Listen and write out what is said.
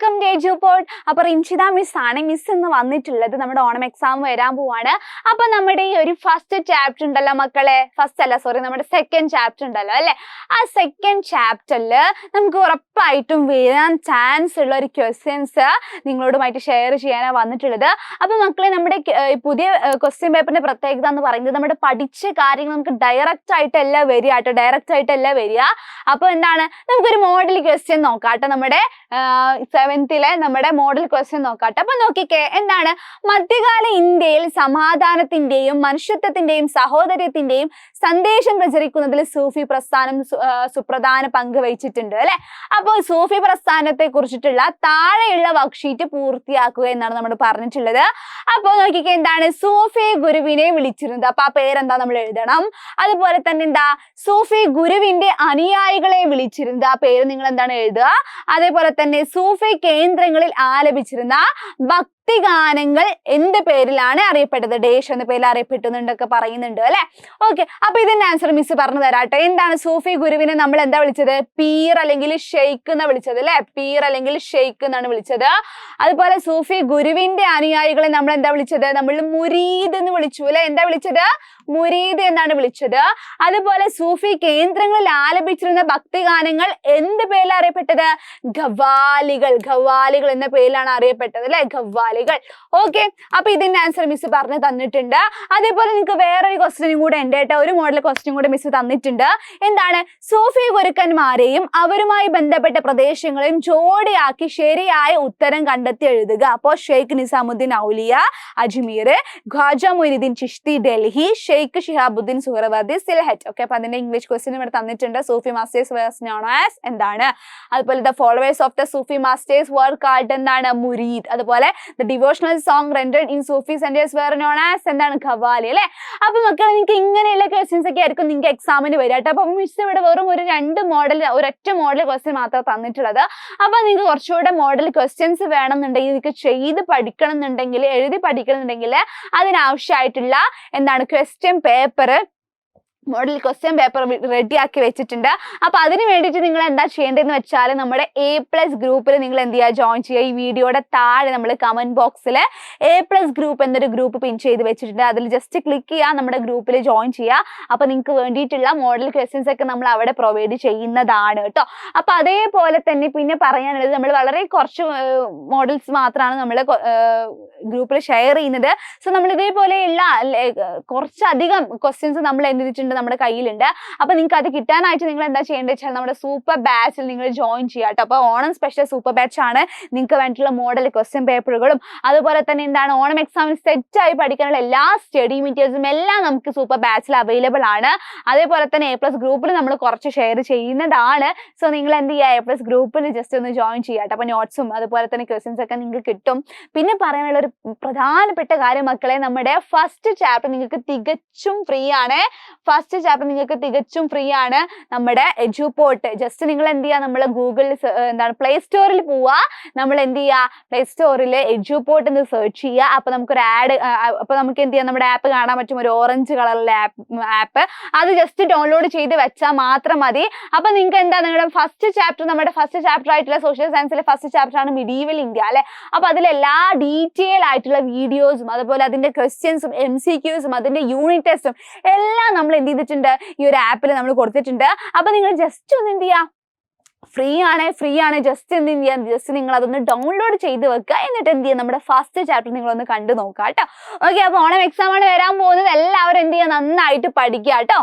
Welcome to എഡ്യൂപോഡ്. അപ്പോൾ Rinshitha miss ആണ്. Miss ഇന്ന് വന്നിട്ടുള്ളത് നമ്മുടെ ഓണം എക്സാം വരാൻ പോവാണ്. അപ്പൊ നമ്മുടെ ഈ ഒരു ഫസ്റ്റ് ചാപ്റ്റർ ഉണ്ടല്ലോ മക്കളെ, നമ്മുടെ സെക്കൻഡ് ചാപ്റ്റർ ഉണ്ടല്ലോ അല്ലെ, ആ സെക്കൻഡ് ചാപ്റ്ററിൽ നമുക്ക് ഉറപ്പായിട്ടും വരാൻ ചാൻസ് ഉള്ള ഒരു ക്വസ്റ്റ്യൻസ് നിങ്ങളോടുമായിട്ട് ഷെയർ ചെയ്യാനാണ് വന്നിട്ടുള്ളത്. അപ്പൊ മക്കളെ, നമ്മുടെ പുതിയ ക്വസ്റ്റ്യൻ പേപ്പറിന്റെ പ്രത്യേകത എന്ന് പറയുന്നത് നമ്മുടെ പഠിച്ച കാര്യങ്ങൾ നമുക്ക് ഡയറക്റ്റ് ആയിട്ടല്ല വരിക കേട്ടോ, ഡയറക്റ്റ് ആയിട്ടല്ല വരിക. അപ്പൊ എന്താണ്, നമുക്കൊരു മോഡൽ ക്വസ്റ്റ്യൻ നോക്കാം കേട്ടോ, നമ്മുടെ 7th നമ്മുടെ മോഡൽ ക്വസ്റ്റ്യൻ നോക്കാട്ടെ. അപ്പൊ നോക്കിക്കേ, എന്താണ്, മധ്യകാല ഇന്ത്യയിൽ സമാധാനത്തിന്റെയും മനുഷ്യത്വത്തിന്റെയും സഹോദര്യത്തിന്റെയും സന്ദേശം പ്രചരിക്കുന്നതിൽ സൂഫി പ്രസ്ഥാനം സുപ്രധാന പങ്ക് വഹിച്ചിട്ടുണ്ട് അല്ലെ. അപ്പോൾ സൂഫി പ്രസ്ഥാനത്തെ കുറിച്ചിട്ടുള്ള താഴെയുള്ള വർക്ക്ഷീറ്റ് പൂർത്തിയാക്കുക എന്നാണ് നമ്മൾ പറഞ്ഞിട്ടുള്ളത്. അപ്പോൾ നോക്കിക്കേ, എന്താണ്, സൂഫി ഗുരുവിനെ വിളിച്ചിരുന്നത്. അപ്പൊ ആ പേരെന്താ നമ്മൾ എഴുതണം. അതുപോലെ തന്നെ എന്താ, സൂഫി ഗുരുവിന്റെ അനുയായികളെ വിളിച്ചിരുന്നത്. ആ പേര് നിങ്ങൾ എന്താണ് എഴുതുക. അതേപോലെ തന്നെ സൂഫി കേന്ദ്രങ്ങളിൽ ആലപിച്ചിരുന്ന ഭക്തിഗാനങ്ങൾ എന്ത് പേരിലാണ് അറിയപ്പെട്ടത്? ഡേഷ് എന്ന പേരിൽ അറിയപ്പെട്ടുന്നൊക്കെ പറയുന്നുണ്ട് അല്ലെ. ഓക്കെ, അപ്പൊ ഇതിന്റെ ആൻസർ മിസ് പറഞ്ഞു തരാട്ടെ. എന്താണ്, സൂഫി ഗുരുവിനെ നമ്മൾ എന്താ വിളിച്ചത്? പീർ അല്ലെങ്കിൽ ഷെയ്ഖ് എന്നാണ് വിളിച്ചത് അല്ലെ. പീർ അല്ലെങ്കിൽ ഷെയ്ഖ് എന്നാണ് വിളിച്ചത്. അതുപോലെ സൂഫി ഗുരുവിന്റെ അനുയായികളെ നമ്മൾ എന്താ വിളിച്ചത്? നമ്മൾ മുരീദ് എന്ന് വിളിച്ചു അല്ലെ. എന്താ വിളിച്ചത്? മുരീദ് എന്നാണ് വിളിച്ചത്. അതുപോലെ സൂഫി കേന്ദ്രങ്ങളിൽ ആലപിച്ചിരുന്ന ഭക്തിഗാനങ്ങൾ എന്ത് പേരിൽ അറിയപ്പെട്ടത്? ഖവാലികൾ. ഖവാലികൾ എന്ന പേരിലാണ് അറിയപ്പെട്ടത് അല്ലെ, ഖവാലികൾ. ഓക്കെ, അപ്പൊ ഇതിന്റെ ആൻസർ മിസ് പറഞ്ഞു തന്നിട്ടുണ്ട്. അതേപോലെ നിങ്ങൾക്ക് വേറൊരു ക്വസ്റ്റ്യനും കൂടെ ഉണ്ട് കേട്ടോ, ഒരു മോഡൽ ക്വസ്റ്റ്യൻ കൂടെ മിസ് തന്നിട്ടുണ്ട്. എന്താണ്, സൂഫി ഗുരുക്കന്മാരെയും അവരുമായി ബന്ധപ്പെട്ട പ്രദേശങ്ങളെയും ജോഡിയാക്കി ശരിയായ ഉത്തരം കണ്ടെത്തി എഴുതുക. അപ്പോൾ ഷെയ്ഖ് നിസാമുദ്ദീൻ ഔലിയ അജ്മീർ, ഖ്വാജ മൊയ്നുദ്ദീൻ ചിശ്തി ഡൽഹി, ഷെയ്ഖ് ഷിഹാബുദ്ദീൻ സുഹ്റവർദി സിൽഹറ്റ്. ഓക്കെ, അപ്പൊ അതിന്റെ ഇംഗ്ലീഷ് ക്വസ്റ്റ്യൻ ഇവിടെ തന്നിട്ടുണ്ട്. Sufi masters were known as എന്താണ്, അതുപോലെ the followers of the Sufi masters were called എന്താണ്, മുരീദ്. അതുപോലെ the devotional song rendered in Sufi centres were known as എന്താണ്, ഖവാലി അല്ലെ. അപ്പൊ മക്കളെ, നിങ്ങൾക്ക് ഇങ്ങനെയുള്ള ക്വസ്റ്റ്യൻസ് ഒക്കെ ആയിരിക്കും നിങ്ങൾക്ക് എക്സാമിന് വരിക കേട്ടോ. അപ്പൊ മിസ് ഇവിടെ വെറും ഒരു ഒരൊറ്റ മോഡൽ ക്വസ്റ്റ്യൻ മാത്രം തന്നിട്ടുള്ളത്. അപ്പൊ നിങ്ങൾക്ക് കുറച്ചുകൂടെ മോഡൽ ക്വസ്റ്റ്യൻസ് വേണമെന്നുണ്ടെങ്കിൽ, നിങ്ങൾക്ക് ചെയ്ത് പഠിക്കണം എന്നുണ്ടെങ്കിൽ, എഴുതി പഠിക്കണം എന്നുണ്ടെങ്കിൽ അതിനാവശ്യമായിട്ടുള്ള എന്താണ് question paper, model question paper ready ആക്കി വെച്ചിട്ടുണ്ട്. അപ്പൊ അതിന് വേണ്ടിയിട്ട് നിങ്ങൾ എന്താ ചെയ്യേണ്ടതെന്ന് വെച്ചാൽ, നമ്മുടെ A+ ഗ്രൂപ്പിൽ നിങ്ങൾ എന്ത് ചെയ്യുക, ജോയിൻ ചെയ്യുക. ഈ വീഡിയോയുടെ താഴെ നമ്മൾ കമന്റ് ബോക്സിൽ A+ ഗ്രൂപ്പ് എന്നൊരു ഗ്രൂപ്പ് പിൻ ചെയ്ത് വെച്ചിട്ടുണ്ട്. അതിൽ ജസ്റ്റ് ക്ലിക്ക് ചെയ്യുക, നമ്മുടെ ഗ്രൂപ്പിൽ ജോയിൻ ചെയ്യുക. അപ്പൊ നിങ്ങൾക്ക് വേണ്ടിയിട്ടുള്ള മോഡൽ ക്വസ്റ്റ്യൻസ് ഒക്കെ നമ്മൾ അവിടെ പ്രൊവൈഡ് ചെയ്യുന്നതാണ് കേട്ടോ. അപ്പൊ അതേപോലെ തന്നെ പിന്നെ പറയാനുള്ളത്, നമ്മൾ വളരെ കുറച്ച് മോഡൽസ് മാത്രമാണ് നമ്മൾ ഗ്രൂപ്പിൽ ഷെയർ ചെയ്യുന്നത്. സോ നമ്മൾ ഇതേപോലെയുള്ള കുറച്ചധികം ക്വസ്റ്റ്യൻസ് നമ്മൾ എന്ത് ചെയ്തിട്ടുണ്ട്, നമ്മുടെ കയ്യിലുണ്ട്. അപ്പൊ നിങ്ങൾക്ക് അത് കിട്ടാനായിട്ട് നിങ്ങൾ എന്താ ചെയ്യേണ്ടത് വെച്ചാൽ, നമ്മുടെ സൂപ്പർ ബാച്ചിൽ നിങ്ങൾ ജോയിൻ ചെയ്യാം കേട്ടോ. അപ്പൊ ഓണം സ്പെഷ്യൽ സൂപ്പർ ബാച്ച് ആണ്. നിങ്ങൾക്ക് വേണ്ടിയിട്ടുള്ള മോഡൽ ക്വസ്റ്റ്യൻ പേപ്പറുകളും അതുപോലെ തന്നെ എന്താണ്, ഓണം എക്സാമിന് സെറ്റ് ആയി പഠിക്കാനുള്ള എല്ലാ സ്റ്റഡി മെറ്റീരിയൽസും എല്ലാം നമുക്ക് സൂപ്പർ ബാച്ചിൽ അവൈലബിൾ ആണ്. അതേപോലെ തന്നെ A+ ഗ്രൂപ്പിൽ നമ്മൾ കുറച്ച് ഷെയർ ചെയ്യുന്നതാണ്. സോ നിങ്ങൾ എന്ത് ചെയ്യുക, A+ ഗ്രൂപ്പിൽ ജസ്റ്റ് ഒന്ന് ജോയിൻ ചെയ്യാം. അപ്പൊ നോട്ട്സും അതുപോലെ തന്നെ ക്വസ്റ്റ്യൻസ് ഒക്കെ നിങ്ങൾക്ക് കിട്ടും. പിന്നെ പറയാനുള്ള ഒരു പ്രധാനപ്പെട്ട കാര്യം മക്കളെ, നമ്മുടെ ഫസ്റ്റ് ചാപ്റ്റർ നിങ്ങൾക്ക് തികച്ചും ഫ്രീ ആണ്. ഫസ്റ്റ് ചാപ്റ്റർ നിങ്ങൾക്ക് തികച്ചും ഫ്രീ ആണ്. നമ്മുടെ എഡ്യൂപോർട്ട് ജസ്റ്റ് നിങ്ങൾ എന്ത് ചെയ്യുക, നമ്മൾ ഗൂഗിളിൽ എന്താണ് പ്ലേ സ്റ്റോറിൽ പോവുക. നമ്മൾ എന്ത് ചെയ്യുക, പ്ലേ സ്റ്റോറിൽ എഡ്യൂപോർട്ട് എന്ന് സെർച്ച് ചെയ്യുക. അപ്പൊ നമുക്കൊരു അപ്പൊ നമുക്ക് എന്ത് ചെയ്യാം, നമ്മുടെ ആപ്പ് കാണാൻ പറ്റും, ഒരു ഓറഞ്ച് കളറിലെ ആപ്പ്. അത് ജസ്റ്റ് ഡൗൺലോഡ് ചെയ്ത് വെച്ചാൽ മാത്രം മതി. അപ്പൊ നിങ്ങൾക്ക് എന്താ, നിങ്ങളുടെ ഫസ്റ്റ് ചാപ്റ്റർ, നമ്മുടെ ഫസ്റ്റ് ചാപ്റ്റർ ആയിട്ടുള്ള സോഷ്യൽ സയൻസിലെ ഫസ്റ്റ് ചാപ്റ്റർ ആണ് മിഡീവൽ ഇന്ത്യ അല്ലെ. അപ്പൊ അതിലെല്ലാ ഡീറ്റെയിൽ ആയിട്ടുള്ള വീഡിയോസും അതുപോലെ അതിന്റെ ക്വസ്റ്റ്യൻസും MCQസും അതിന്റെ യൂണിറ്റ് ടെസ്റ്റും എല്ലാം നമ്മൾ എന്ത് ചെയ്തിട്ടുണ്ട്, ഈ ഒരു ആപ്പിൽ നമ്മൾ കൊടുത്തിട്ടുണ്ട്. അപ്പൊ നിങ്ങൾ ജസ്റ്റ് ഒന്ന് എന്ത് ചെയ്യുക, ഫ്രീ ആണ്, ജസ്റ്റ് എന്ത് ചെയ്യാം, ജസ്റ്റ് നിങ്ങൾ അതൊന്ന് ഡൗൺലോഡ് ചെയ്ത് വെക്കുക. എന്നിട്ട് എന്ത് ചെയ്യുക, നമ്മുടെ ഫസ്റ്റ് ചാപ്റ്റർ നിങ്ങളൊന്ന് കണ്ടു നോക്കുക കേട്ടോ. ഓക്കെ, അപ്പൊ ഓണം എക്സാം ആണ് വരാൻ പോകുന്നത്. എല്ലാവരും എന്ത് ചെയ്യുക, നന്നായിട്ട് പഠിക്കുക കേട്ടോ.